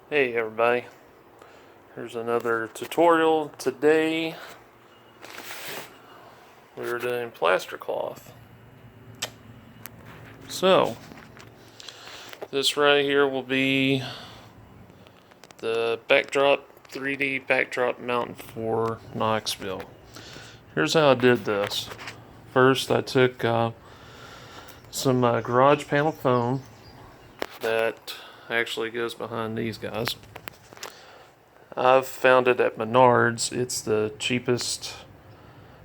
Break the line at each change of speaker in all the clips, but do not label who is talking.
Hey everybody, here's another tutorial. Today we're doing plaster cloth. So this right here will be the backdrop, 3D backdrop mountain for Knoxville. Here's how I did this. First I took some garage panel foam that actually goes behind these guys. I've found it at Menards. It's the cheapest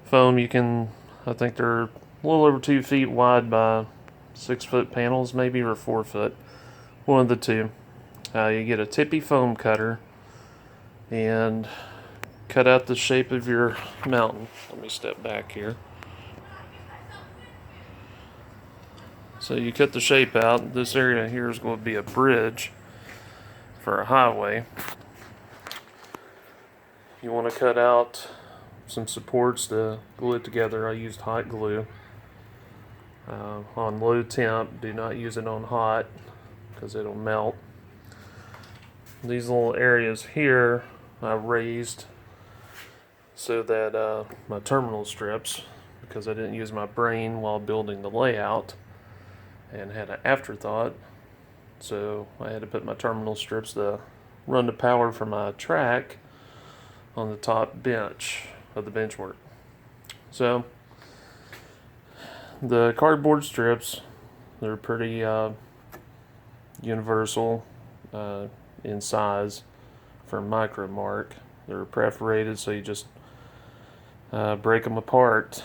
foam you can. I think they're a little over 2 feet wide by 6 foot panels, maybe, or 4 foot. One of the two. You get a tippy foam cutter and cut out the shape of your mountain. Let me step back here. So you cut the shape out. This area here is going to be a bridge for a highway. You want to cut out some supports to glue it together. I used hot glue on low temp. Do not use it on hot because it'll melt. These little areas here I raised so that my terminal strips, because I didn't use my brain while building the layout and had an afterthought, so I had to put my terminal strips to run the power for my track on the top bench of the bench work. So the cardboard strips, they're pretty universal in size for micro mark. They're perforated, so you just break them apart,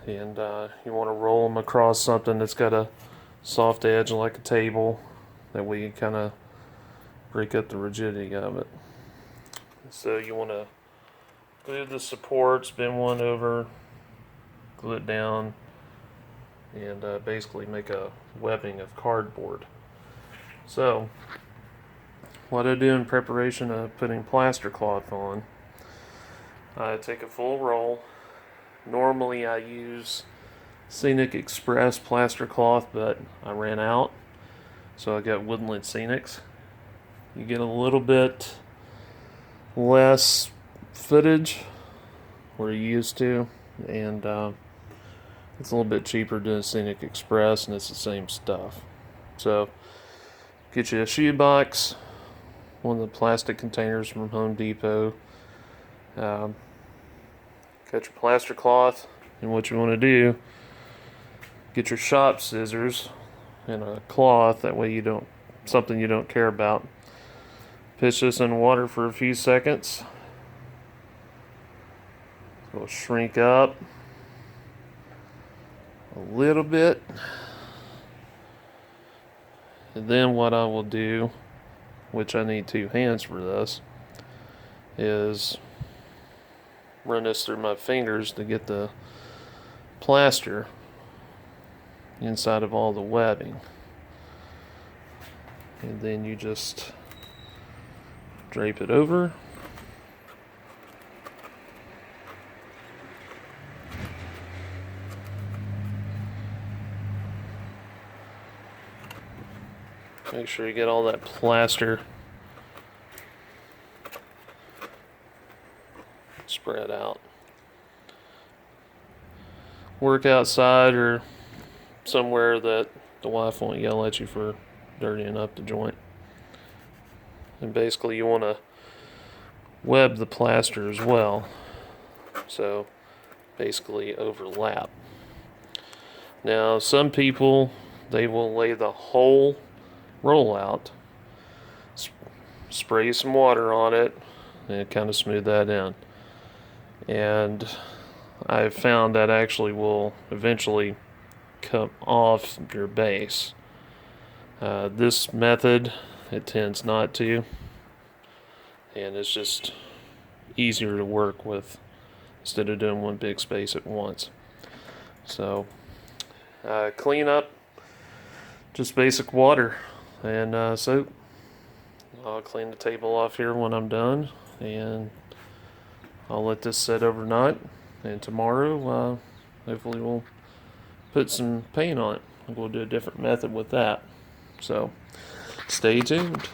and you want to roll them across something that's got a soft edge like a table. That way you kind of break up the rigidity of it. So you want to glue the supports, bend one over, glue it down, and basically make a webbing of cardboard. So what I do in preparation of putting plaster cloth on, I take a full roll. Normally I use Scenic Express plaster cloth, but I ran out, so I got Woodland Scenics. You get a little bit less footage where you used to, and it's a little bit cheaper doing Scenic Express, and it's the same stuff. So get you a shoe box, one of the plastic containers from Home Depot. Got your plaster cloth, and what you want to do, get your shop scissors and a cloth, that way you don't, something you don't care about. Pitch this in water for a few seconds. It'll shrink up a little bit. And then what I will do, which I need 2 hands for this, is run this through my fingers to get the plaster inside of all the webbing. And then you just drape it over. Make sure you get all that plaster spread out. Work outside or somewhere that the wife won't yell at you for dirtying up the joint. And basically you want to web the plaster as well, so basically overlap. Now some people, they will lay the whole roll out, spray some water on it, and kind of smooth that in. And I've found that actually will eventually come off your base. This method, it tends not to, and it's just easier to work with instead of doing one big space at once. So clean up, just basic water and soap. I'll clean the table off here when I'm done, and I'll let this set overnight, and tomorrow hopefully we'll put some paint on it. We'll do a different method with that. So stay tuned.